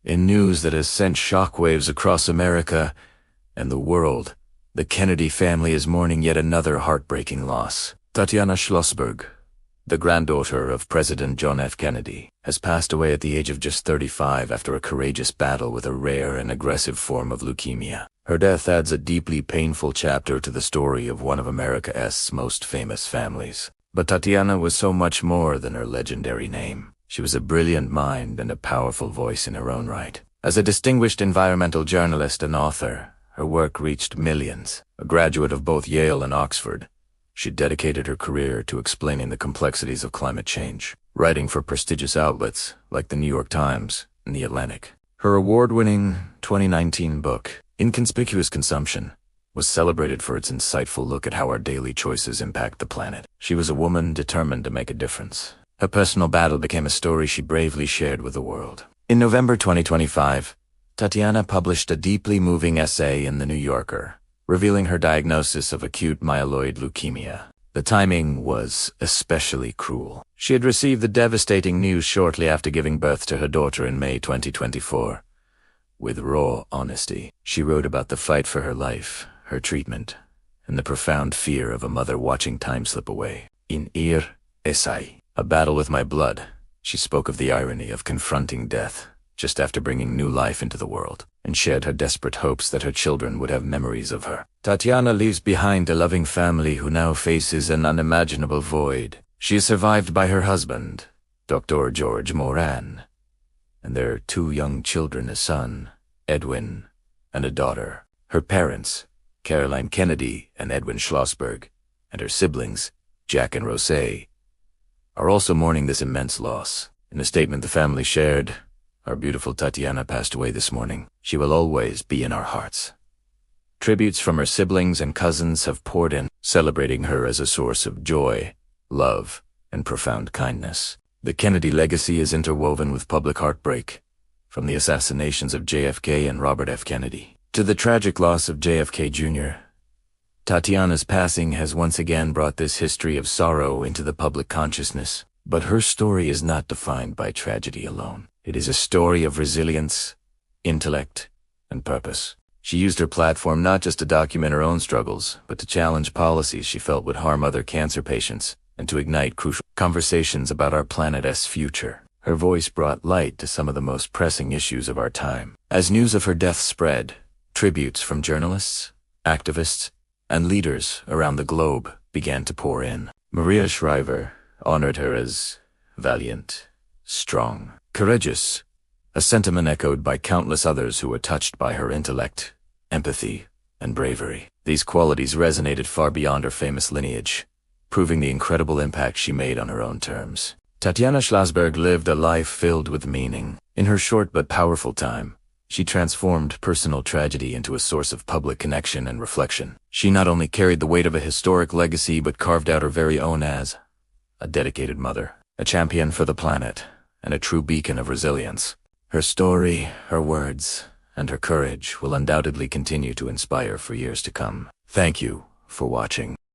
In news that has sent shockwaves across America and the world, the Kennedy family is mourning yet another heartbreaking loss. Tatiana Schlossberg, the granddaughter of President John F. Kennedy, has passed away at the age of just 35 after a courageous battle with a rare and aggressive form of leukemia. Her death adds a deeply painful chapter to the story of one of America's most famous families. But Tatiana was so much more than her legendary name. She was a brilliant mind and a powerful voice in her own right. As a distinguished environmental journalist and author, her work reached millions. A graduate of both Yale and Oxford, she dedicated her career to explaining the complexities of climate change, writing for prestigious outlets like the New York Times and The Atlantic. Her award-winning 2019 book, Inconspicuous Consumption, was celebrated for its insightful look at how our daily choices impact the planet. She was a woman determined to make a difference. Her personal battle became a story she bravely shared with the world. In November 2025, Tatiana published a deeply moving essay in The New Yorker, revealing her diagnosis of acute myeloid leukemia. The timing was especially cruel. She had received the devastating news shortly after giving birth to her daughter in May 2024. With raw honesty, she wrote about the fight for her life, her treatment, and the profound fear of a mother watching time slip away. In Ir Essay, A Battle with My Blood, she spoke of the irony of confronting death just after bringing new life into the world, and shared her desperate hopes that her children would have memories of her. Tatiana leaves behind a loving family who now faces an unimaginable void. She is survived by her husband, Dr. George Moran, and their 2 young children, a son, Edwin, and a daughter. Her parents, Caroline Kennedy and Edwin Schlossberg, and her siblings, Jack and Rosé, are also mourning this immense loss. In a statement the family shared, "Our beautiful Tatiana passed away this morning. She will always be in our hearts." Tributes from her siblings and cousins have poured in, celebrating her as a source of joy, love, and profound kindness. The Kennedy legacy is interwoven with public heartbreak, from the assassinations of JFK and Robert F. Kennedy to the tragic loss of JFK Jr. Tatiana's passing has once again brought this history of sorrow into the public consciousness. But her story is not defined by tragedy alone. It is a story of resilience, intellect, and purpose. She used her platform not just to document her own struggles, but to challenge policies she felt would harm other cancer patients, and to ignite crucial conversations about our planet's future. Her voice brought light to some of the most pressing issues of our time. As news of her death spread, tributes from journalists, activists, and leaders around the globe began to pour in. Maria Shriver honored her as valiant, strong, courageous, a sentiment echoed by countless others who were touched by her intellect, empathy, and bravery. These qualities resonated far beyond her famous lineage, proving the incredible impact she made on her own terms. Tatiana Schlossberg lived a life filled with meaning. In her short but powerful time, she transformed personal tragedy into a source of public connection and reflection. She not only carried the weight of a historic legacy but carved out her very own as a dedicated mother, a champion for the planet, and a true beacon of resilience. Her story, her words, and her courage will undoubtedly continue to inspire for years to come. Thank you for watching.